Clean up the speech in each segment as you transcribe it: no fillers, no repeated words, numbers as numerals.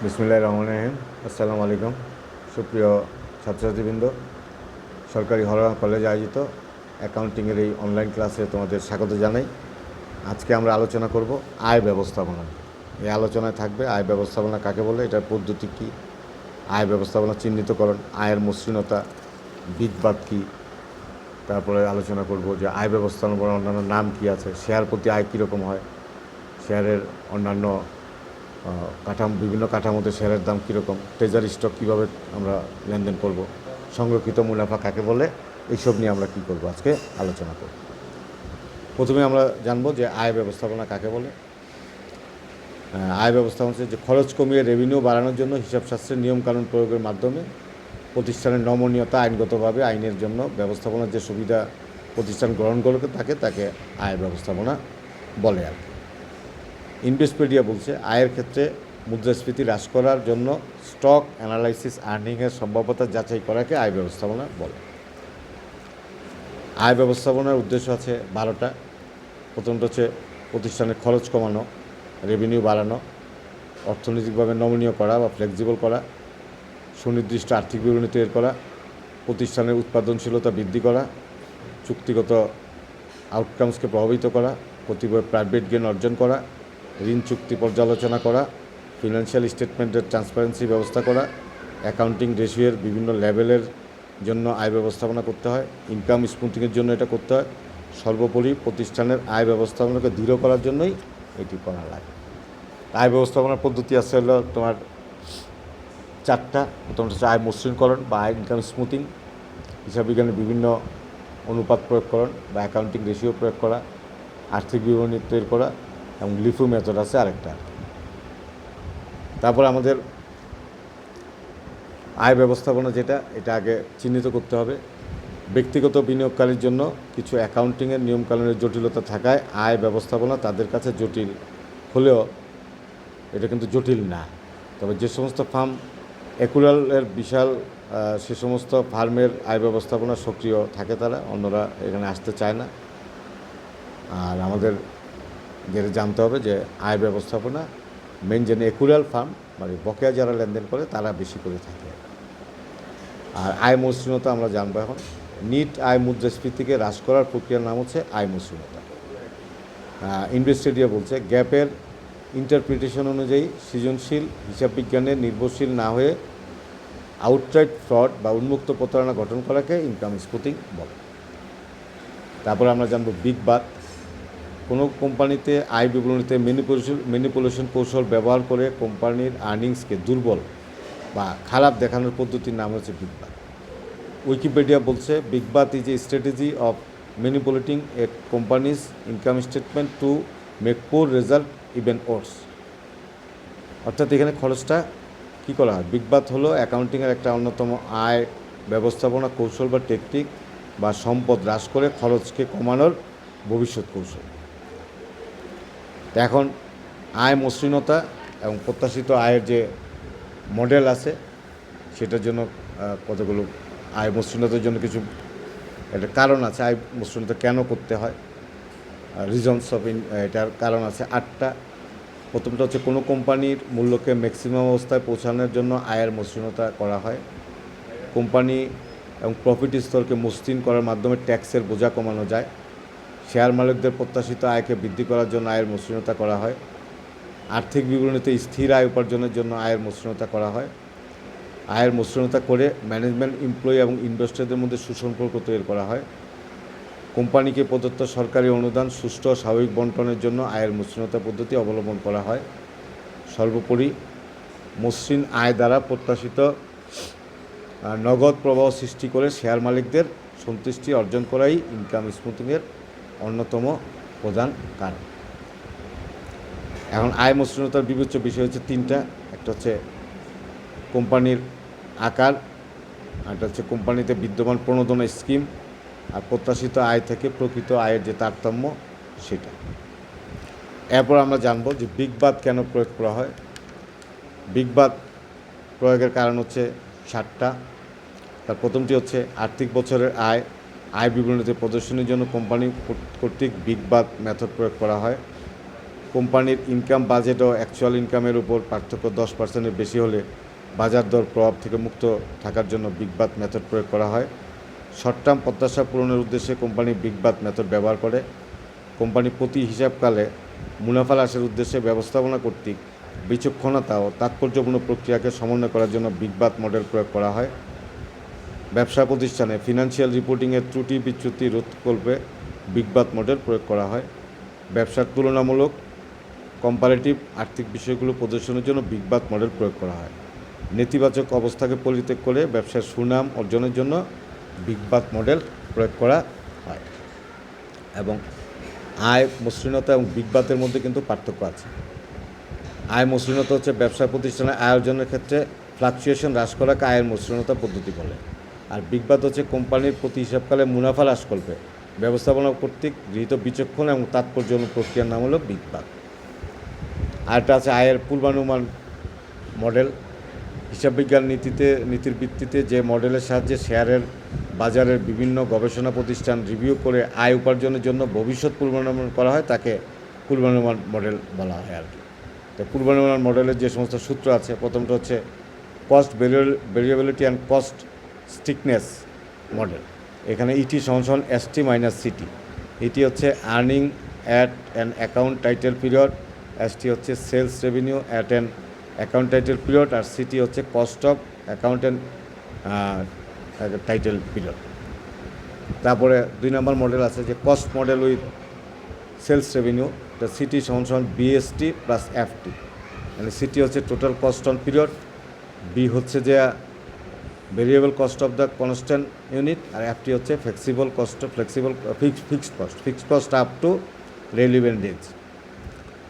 বিসমিল্লাহির রহমানির রহিম। আসসালামু আলাইকুম। সুপ্রিয় ছাত্রছাত্রীবৃন্দ, সরকারি হরহাম কলেজ আয়োজিত অ্যাকাউন্টিংয়ের এই অনলাইন ক্লাসে তোমাদের স্বাগত জানাই। আজকে আমরা আলোচনা করব আয় ব্যবস্থাপনা। এই আলোচনায় থাকবে আয় ব্যবস্থাপনা কাকে বলে, এটার পদ্ধতি কী, আয় ব্যবস্থাপনা চিহ্নিতকরণ, আয়ের মসৃণতা, বিগবাদ কী, তারপরে আলোচনা করব যে আয় ব্যবস্থাপনার অন্যান্য নাম কী আছে, শেয়ার প্রতি আয় কীরকম হয়, শেয়ারের অন্যান্য বিভিন্ন কাঠামোতে শেয়ারের দাম কীরকম, ট্রেজারি স্টক কীভাবে আমরা লেনদেন করব, সংরক্ষিত মুনাফা কাকে বলে, এইসব নিয়ে আমরা কী করব আজকে আলোচনা করব। প্রথমে আমরা জানব যে আয় ব্যবস্থাপনা কাকে বলে। আয় ব্যবস্থাপনা হচ্ছে যে খরচ কমিয়ে রেভিনিউ বাড়ানোর জন্য হিসাবশাস্ত্রের নিয়মকানুন প্রয়োগের মাধ্যমে প্রতিষ্ঠানের নমনীয়তা, আইনগতভাবে আইনের জন্য ব্যবস্থাপনার যে সুবিধা প্রতিষ্ঠান গ্রহণ করে থাকে তাকে আয় ব্যবস্থাপনা বলে আর কি। ইনভেস্টপিডিয়া বলছে আয়ের ক্ষেত্রে মুদ্রাস্ফীতি হ্রাস করার জন্য স্টক অ্যানালাইসিস আর্নিংয়ের সম্ভাব্যতা যাচাই করাকে আয় ব্যবস্থাপনা বলে। আয় ব্যবস্থাপনার উদ্দেশ্য আছে 12টা। প্রথমটা হচ্ছে প্রতিষ্ঠানের খরচ কমানো, রেভিনিউ বাড়ানো, অর্থনৈতিকভাবে নমনীয় করা বা ফ্লেক্সিবল করা, সুনির্দিষ্ট আর্থিক বিবরণী তৈরি করা, প্রতিষ্ঠানের উৎপাদনশীলতা বৃদ্ধি করা, চুক্তিগত আউটকামসকে প্রভাবিত করা, প্রতিভাবে প্রাইভেট গেইন অর্জন করা, ঋণ চুক্তি পর্যালোচনা করা, ফিনান্সিয়াল স্টেটমেন্টের ট্রান্সপারেন্সি ব্যবস্থা করা, অ্যাকাউন্টিং রেশিওর বিভিন্ন লেভেলের জন্য আয় ব্যবস্থাপনা করতে হয়, ইনকাম স্মুথিংয়ের জন্য এটা করতে হয়। সর্বোপরি প্রতিষ্ঠানের আয় ব্যবস্থাপনাকে দৃঢ় করার জন্যই এটি করা লাগে। আয় ব্যবস্থাপনার পদ্ধতি আছে হলো তোমার 4টা। প্রথমটা হচ্ছে আয় মসৃণকরণ বা আয় ইনকাম স্মুথিং, হিসাব বিজ্ঞানের বিভিন্ন অনুপাত প্রয়োগকরণ বা অ্যাকাউন্টিং রেশিও প্রয়োগ করা, আর্থিক বিবরণী তৈরি করা, এবং লিফু মেথড আছে আরেকটা। তারপর আমাদের আয় ব্যবস্থাপনা যেটা, এটা আগে চিহ্নিত করতে হবে। ব্যক্তিগত বিনিয়োগকারীর জন্য কিছু অ্যাকাউন্টিংয়ের নিয়মকানুনের জটিলতা থাকায় আয় ব্যবস্থাপনা তাদের কাছে জটিল হলেও এটা কিন্তু জটিল না। তবে যে সমস্ত ফার্ম অ্যাকুরালের বিশাল সে সমস্ত ফার্মের আয় ব্যবস্থাপনা সক্রিয় থাকে, তারা অন্যরা এখানে আসতে চায় না। আর আমাদের যেটা জানতে হবে যে আয় ব্যবস্থাপনা মেন যেন অ্যাকুরাল ফার্ম মানে বকেয়া যারা লেনদেন করে তারা বেশি করে থাকে। আর আয় মসৃণতা আমরা জানবো এখন। নিট আয় মুদ্রাস্ফীতিকে হ্রাস করার প্রক্রিয়ার নাম হচ্ছে আয় মসৃণতা। ইনভেস্টেডিয়া বলছে গ্যাপের ইন্টারপ্রিটেশন অনুযায়ী সৃজনশীল হিসাব বিজ্ঞানে নির্ভরশীল না হয়ে আউটরাইট ফ্রড বা উন্মুক্ত প্রতারণা গঠন করাকে ইনকাম স্মুথিং বলে। তারপর আমরা জানবো বিগবাদ। কোনো কোম্পানিতে আয় বিবরণীতে ম্যানিপুলেশন কৌশল ব্যবহার করে কোম্পানির আর্নিংসকে দুর্বল বা খারাপ দেখানোর পদ্ধতির নাম হচ্ছে বিগবাদ। উইকিপিডিয়া বলছে big bath is a strategy of manipulating a company's income statement to make poor result even worse. অর্থাৎ এখানে খরচটা কী করা হয়। বিগবাদ হলো অ্যাকাউন্টিংয়ের একটা অন্যতম আয় ব্যবস্থাপনা কৌশল বা টেকনিক বা সম্পদ হ্রাস করে খরচকে কমানোর ভবিষ্যৎ কৌশল। এখন আয় মসৃণতা এবং প্রত্যাশিত আয়ের যে মডেল আছে সেটার জন্য কতগুলো আয় মসৃণতার জন্য কিছু একটা কারণ আছে। আয় মসৃণতা কেন করতে হয়, রিজনস অফ এটার কারণ আছে 8টা। প্রথমটা হচ্ছে কোনো কোম্পানির মূল্যকে ম্যাক্সিমাম অবস্থায় পৌঁছানোর জন্য আয়ের মসৃণতা করা হয়। কোম্পানি এবং প্রফিট স্তরকে মসৃণ করার মাধ্যমে ট্যাক্সের বোঝা কমানো যায়। শেয়ার মালিকদের প্রত্যাশিত আয়কে বৃদ্ধি করার জন্য আয়ের মসৃণতা করা হয়। আর্থিক বিবরণীতে স্থির আয় উপার্জনের জন্য আয়ের মসৃণতা করা হয়। আয়ের মসৃণতা করে ম্যানেজমেন্ট, এমপ্লয়ি এবং ইনভেস্টরদের মধ্যে সুসম্পর্ক তৈরি করা হয়। কোম্পানিকে প্রদত্ত সরকারি অনুদান সুষ্ঠু ও স্বাভাবিক বন্টনের জন্য আয়ের মসৃণতা পদ্ধতি অবলম্বন করা হয়। সর্বোপরি মসৃণ আয় দ্বারা প্রত্যাশিত নগদ প্রবাহ সৃষ্টি করে শেয়ার মালিকদের সন্তুষ্টি অর্জন করাই ইনকাম স্মুথিংয়ের অন্যতম প্রধান কারণ। এখন আয় মসৃণতার বিবেচ্য বিষয় হচ্ছে 3টা। একটা হচ্ছে কোম্পানির আকার, একটা হচ্ছে কোম্পানিতে বিদ্যমান প্রণোদনা স্কিম, আর প্রত্যাশিত আয় থেকে প্রকৃত আয়ের যে তারতম্য সেটা। এরপর আমরা জানবো যে বিগবাদ কেন প্রয়োগ করা হয়। বিগবাদ প্রয়োগের কারণ হচ্ছে 7টা। তার প্রথমটি হচ্ছে আর্থিক বছরের আয় বিবরণীতে প্রদর্শনের জন্য কোম্পানি কর্তৃক বিগবাদ মেথড প্রয়োগ করা হয়। কোম্পানির ইনকাম বাজেট ও অ্যাকচুয়াল ইনকামের উপর পার্থক্য 10%-এর বেশি হলে বাজার দর প্রভাব থেকে মুক্ত থাকার জন্য বিগ বাথ মেথড প্রয়োগ করা হয়। শর্ট টার্ম প্রত্যাশা পূরণের উদ্দেশ্যে কোম্পানি বিগ বাথ মেথড ব্যবহার করে। কোম্পানি প্রতি হিসাবকালে মুনাফা হ্রাসের উদ্দেশ্যে ব্যবস্থাপনা কর্তৃক বিচক্ষণতা ও তাৎপর্যপূর্ণ প্রক্রিয়াকে সমন্বয় করার জন্য বিগ বাথ মডেল প্রয়োগ করা হয়। ব্যবসা প্রতিষ্ঠানে ফিনান্সিয়াল রিপোর্টিংয়ের ত্রুটি বিচ্যুতি রোধকল্পে বিগ বাথ মডেল প্রয়োগ করা হয়। ব্যবসার তুলনামূলক কম্পারেটিভ আর্থিক বিষয়গুলো প্রদর্শনের জন্য বিগ বাথ মডেল প্রয়োগ করা হয়। নেতিবাচক অবস্থাকে পরিত্যাগ করে ব্যবসার সুনাম অর্জনের জন্য বিগ বাথ মডেল প্রয়োগ করা হয়। এবং আয় মসৃণতা এবং বিগ বাথের মধ্যে কিন্তু পার্থক্য আছে। আয় মসৃণতা হচ্ছে ব্যবসা প্রতিষ্ঠানের আয় অর্জনের ক্ষেত্রে ফ্লাকচুয়েশন হ্রাস করাকে আয়ের মসৃণতা পদ্ধতি বলে। আর বিগ বাথ হচ্ছে কোম্পানির প্রতি হিসাবকালে মুনাফা হ্রাসকল্পে ব্যবস্থাপনা কর্তৃক গৃহীত বিচক্ষণ এবং তাৎপর্যপূর্ণ প্রক্রিয়ার নাম হলো বিগ বাথ। আরেকটা আছে আয়ের পূর্বানুমান মডেল। হিসাববিজ্ঞান নীতির ভিত্তিতে যে মডেলের সাহায্যে শেয়ারের বাজারের বিভিন্ন গবেষণা প্রতিষ্ঠান রিভিউ করে আয় উপার্জনের জন্য ভবিষ্যৎ পূর্বানুমান করা হয় তাকে পূর্বানুমান মডেল বলা হয় আর কি। তো পূর্বানুমান মডেলের যে সমস্ত সূত্র আছে, প্রথমটা হচ্ছে cost variability and cost stickiness model. এখানে ইটি সমান এসটি মাইনাস সিটি। ইটি হচ্ছে earning at an account title period, ST হচ্ছে sales revenue at an account title period, আর সিটি হচ্ছে cost of account and title period. তারপরে 2 নম্বর model আছে যে cost model with sales revenue, এটা CT সমান বিএসটি প্লাস এফটি। মানে সিটি হচ্ছে total cost on period, B হচ্ছে যে variable cost of the constant unit, আর এফটি হচ্ছে fixed cost up to relevant days.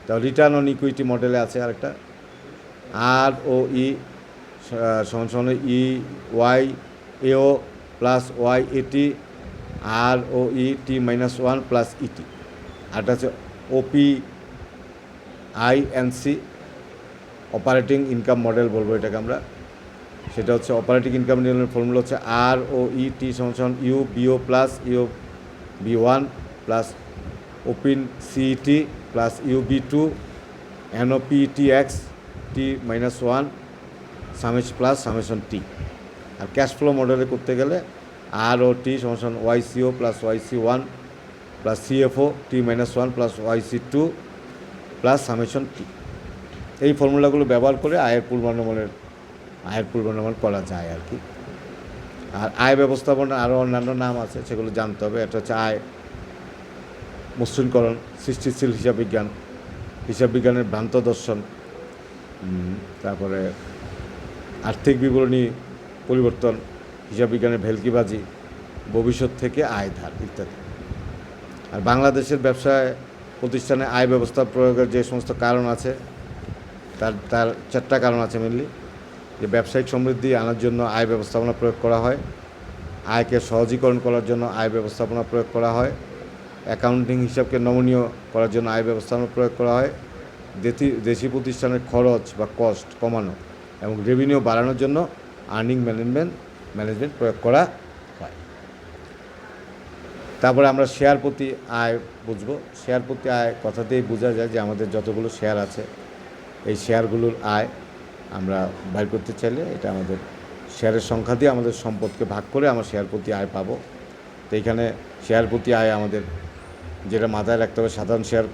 তো রিটার্ন অন ইকুইটি মডেলে আছে আরেকটা আর ও ই সমান ই ওয়াই এও plus Y AT R O E T -1 plus ইটি। আরটা হচ্ছে ওপি আইএনসি অপারেটিং ইনকাম মডেল বলবো এটাকে আমরা। সেটা হচ্ছে অপারেটিং ইনকাম মডেলের ফর্মুলা হচ্ছে আর ও ই টি সমান ইউ বিও প্লাস ইউ বি1 প্লাস ওপিন সিইটি প্লাস ইউ বি2 NOPT X T -1 plus summation T. আর ক্যাশ ফ্লো মডেলে করতে গেলে আর ও টি সমান ওয়াইসিও প্লাস ওয়াইসি1 প্লাস সিএফও টি -1 প্লাস ওয়াইসি2 প্লাস সামেশন টি। এই ফর্মুলাগুলো ব্যবহার করে আয়ের পূর্বানুমান করা যায় আর কি। আর আয় ব্যবস্থাপনার আরও অন্যান্য নাম আছে, সেগুলো জানতে হবে। এটা হচ্ছে আয় মসৃণকরণ, সৃষ্টিশীল হিসাববিজ্ঞানের ভ্রান্ত দর্শন, তারপরে আর্থিক বিবরণী পরিবর্তন, হিসাববিজ্ঞানের ভেলকিবাজি, ভবিষ্যৎ থেকে আয় ধার ইত্যাদি। আর বাংলাদেশের ব্যবসায় প্রতিষ্ঠানে আয় ব্যবস্থা প্রয়োগের যে সমস্ত কারণ আছে তার 4টা কারণ আছে মেনলি। যে ব্যবসায়িক সমৃদ্ধি আনার জন্য আয় ব্যবস্থাপনা প্রয়োগ করা হয়, আয়কে সহজীকরণ করার জন্য আয় ব্যবস্থাপনা প্রয়োগ করা হয়, অ্যাকাউন্টিং হিসাবকে নমনীয় করার জন্য আয় ব্যবস্থাপনা প্রয়োগ করা হয়, দেশি প্রতিষ্ঠানের খরচ বা কস্ট কমানো এবং রেভিনিউ বাড়ানোর জন্য আর্নিং ম্যানেজমেন্ট প্রয়োগ করা হয়। তারপরে আমরা শেয়ার প্রতি আয় বুঝব। শেয়ার প্রতি আয় কথাতেই বোঝা যায় যে আমাদের যতগুলো শেয়ার আছে এই শেয়ারগুলোর আয় আমরা বাইর করতে চাইলে এটা আমাদের শেয়ারের সংখ্যা দিয়ে আমাদের সম্পদকে ভাগ করে আমরা শেয়ার প্রতি আয় পাবো। তো এইখানে শেয়ার প্রতি আয় আমাদের যেটা মাথায় রাখতে হবে, সাধারণ শেয়ার,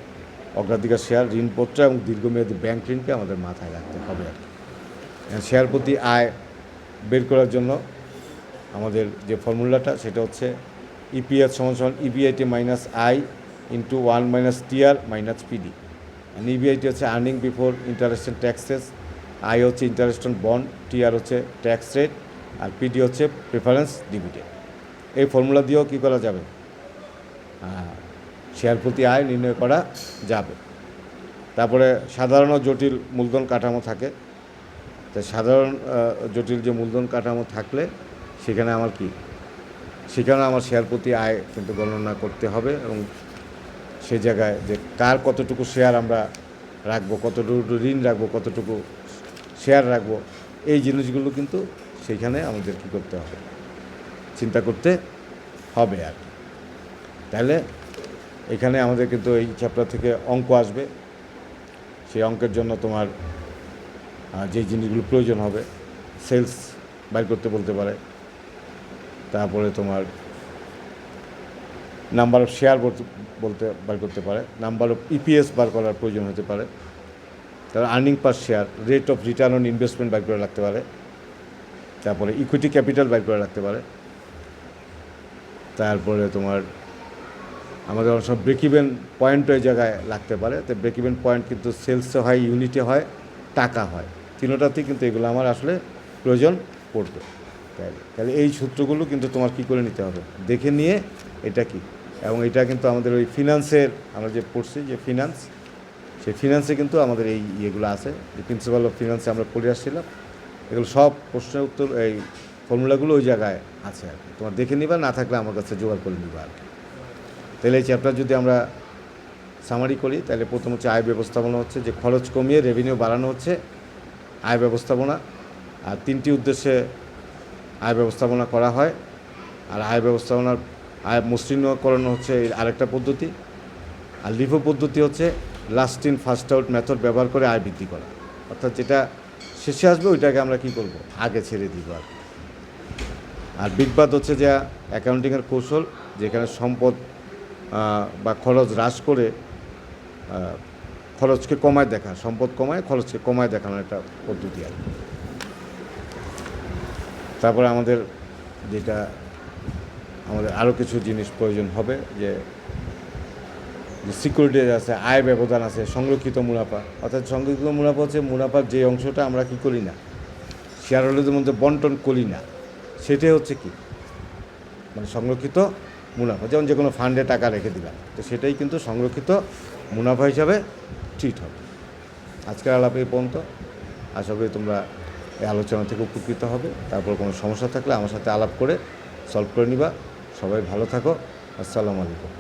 অগ্রাধিকার শেয়ার, ঋণপত্র এবং দীর্ঘমেয়াদী ব্যাংক ঋণকে আমাদের মাথায় রাখতে হবে আর কি। শেয়ার প্রতি আয় বের করার জন্য আমাদের যে ফর্মুলাটা সেটা হচ্ছে ইপিএস সমান EBIT minus I into 1 - TR minus PD. EBIT হচ্ছে earning before interest and taxes, I হচ্ছে ইন্টারেস্ট অন বন্ড, টিআর হচ্ছে ট্যাক্স রেট, আর পিডি হচ্ছে প্রেফারেন্স ডিভিডেন্ড। এই ফর্মুলা দিয়েও কী করা যাবে, শেয়ার প্রতি আয় নির্ণয় করা যাবে। তারপরে সাধারণ ও জটিল মূলধন কাঠামো থাকে। তো সাধারণ জটিল যে মূলধন কাঠামো থাকলে সেখানে আমার শেয়ার প্রতি আয় কিন্তু গণনা করতে হবে এবং সেই জায়গায় যে কার কতটুকু শেয়ার আমরা রাখবো, কতটুকু ঋণ রাখবো, কতটুকু শেয়ার রাখবো, এই জিনিসগুলো কিন্তু সেইখানে আমাদের কী করতে হবে, চিন্তা করতে হবে আর কি। তাহলে এখানে আমাদের কিন্তু এই চ্যাপ্টার থেকে অঙ্ক আসবে, সেই অঙ্কের জন্য তোমার যে জিনিসগুলো প্রয়োজন হবে, সেলস বাইর করতে বলতে পারে, তারপরে তোমার নাম্বার অফ শেয়ার বলতে বার করতে পারে, নাম্বার অফ ইপিএস বার করার প্রয়োজন হতে পারে, তারপর earning per share, rate of return on investment বাইর করে রাখতে পারে, তারপরে ইকুইটি ক্যাপিটাল বাইর করে রাখতে পারে, তারপরে তোমার আমাদের অনেক সময় ব্রেক ইভেন পয়েন্ট ওই জায়গায় লাগতে পারে। তো ব্রেক ইভেন পয়েন্ট কিন্তু সেলসে হয়, ইউনিটে হয়, টাকা হয়, তিনোটাতেই কিন্তু এগুলো আমার আসলে প্রয়োজন পড়বে। তাহলে এই সূত্রগুলো কিন্তু তোমার কী করে নিতে হবে, দেখে নিয়ে এটা কি, এবং এটা কিন্তু আমাদের ওই ফিনান্সের আমরা যে পড়ছি যে ফিনান্স, সেই ফিনান্সে কিন্তু আমাদের এই ইয়েগুলো আছে, যে প্রিন্সিপাল অফ ফিনান্সে আমরা পড়ে আসছিলাম, এগুলো সব প্রশ্নের উত্তর এই ফর্মুলাগুলো ওই জায়গায় আছে আর কি। তোমার দেখে নিবা, না থাকলে আমার কাছে জোগাড় করে নিবা আর কি। তাহলে এই চ্যাপ্টার যদি আমরা সামারি করি, তাহলে প্রথম হচ্ছে আয় ব্যবস্থাপনা, হচ্ছে যে খরচ কমিয়ে রেভিনিউ বাড়ানো হচ্ছে আয় ব্যবস্থাপনা। আর তিনটি উদ্দেশ্যে আয় ব্যবস্থাপনা করা হয়। আর আয় ব্যবস্থাপনার আয় মসৃণকরণ হচ্ছে আরেকটা পদ্ধতি। আর লিফো পদ্ধতি হচ্ছে last in first out method ব্যবহার করে আয় বৃদ্ধি করা, অর্থাৎ যেটা শেষে আসবে ওইটাকে আমরা কী করব, আগে ছেড়ে দিব আর। আর বিগবাদ হচ্ছে যে অ্যাকাউন্টিংয়ের কৌশল, যেখানে সম্পদ বা খরচ হ্রাস করে খরচকে কমায় দেখা, সম্পদ কমায় খরচকে কমায় দেখানোর একটা পদ্ধতি আর কি। তারপরে আমাদের যেটা আমাদের আরও কিছু জিনিস প্রয়োজন হবে, যে সিকিউরিটি আছে, আয় ব্যবধান আছে, সংরক্ষিত মুনাফা। অর্থাৎ সংরক্ষিত মুনাফা হচ্ছে মুনাফার যে অংশটা আমরা কী করি না, শেয়ার হোল্ডারদের মধ্যে বন্টন করি না, সেটাই হচ্ছে কি মানে সংরক্ষিত মুনাফা। যেমন যে কোনো ফান্ডে টাকা রেখে দিলাম, তো সেটাই কিন্তু সংরক্ষিত মুনাফা হিসাবে ট্রিট হবে। আজকের আলাপ এই পর্যন্ত। আশা করি তোমরা এই আলোচনা থেকে উপকৃত হবে। তারপর কোনো সমস্যা থাকলে আমার সাথে আলাপ করে সলভ করে নিবা। সবাই ভালো থাকো। আসসালামু আলাইকুম।